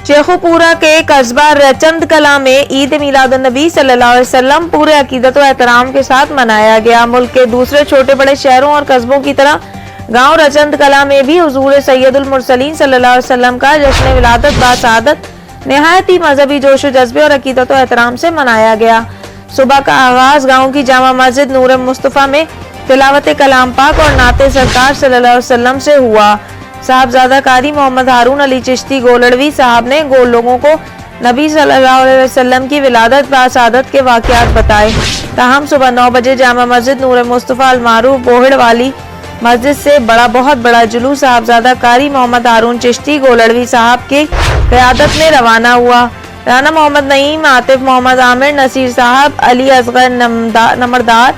शेखुपुरा के कस्बा रचंद कला में ईद मिलादुन्नबी सल्लल्लाहु अलैहि वसल्लम पूरे अकीदत व एहतराम के साथ मनाया गया। मुल्क के दूसरे छोटे बड़े शहरों और कस्बों की तरह गांव रचंद कला में भी हुजूर सैयदुल मुरसलीन सल्लल्लाहु अलैहि वसल्लम का जश्न विलादत बासआदत निहायत ही मजहबी जोश व जज्बे और अकीदत व एहतराम से मनाया गया। सुबह का आगाज गाँव की जामा मस्जिद नूर मुस्तफ़ा में तिलावत कलाम पाक और नाते सरकार सल्लल्लाहु अलैहि वसल्लम से हुआ। साहबजादा कारी मोहम्मद हारून अली चिश्ती गोलड़वी साहब ने गोल लोगों को नबी सल्लल्लाहु अलैहि वसल्लम की विलादत बासआदत के वाक़यात बताए। ताहम सुबह 9 बजे जामा मस्जिद नूर मुस्तफ़ा अलमारूफ बोहड़ वाली मस्जिद से बहुत बड़ा जुलूस साहबजादा कारी मोहम्मद हारून चिश्ती गोलड़वी साहब की क़यादत में रवाना हुआ। राना मोहम्मद नईम, आतिफ मोहम्मद आमिर, नसीर साहब, अली असगर नंबरदार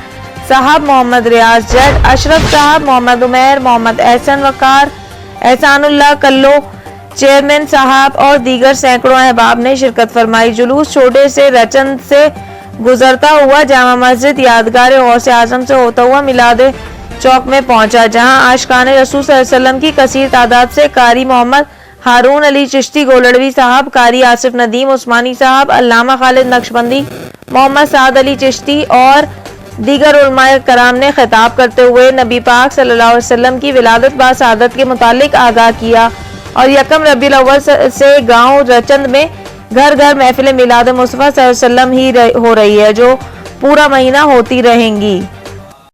साहब, मोहम्मद रियाज जट, अशरफ साहब, मोहम्मद उमैर, मोहम्मद एहसन वकार, एहसानुल्लाह कल्लो, चेयरमैन साहब और दीगर सैकड़ों अहबाब ने शिरकत फरमाई। जुलूस छोटे से रचंद से गुजरता हुआ जामा मस्जिद यादगार गौसे आजम से होता हुआ मिलाद चौक में पहुंचा, जहां आशिकान रसूल सल्लल्लाहु अलैहि वसल्लम की कसीर तादाद से कारी मोहम्मद हारून अली चिश्ती गोलड़वी साहब, कारी आसिफ नदीम उस्मानी साहब, अल्लामा खालिद नक्शबंदी, मोहम्मद साद अली चिश्ती और दीगर उलमाए कराम ने खिताब करते हुए नबी पाक सल्लल्लाहु अलैहि वसल्लम की विलादत बासआदत के मुतालिक आगाह किया और यकम रबीउल अव्वल से गांव रचंद में घर घर महफिल मिलाद मुस्तफ़ा सल्लल्लाहु अलैहि वसल्लम ही हो रही है, जो पूरा महीना होती रहेंगी।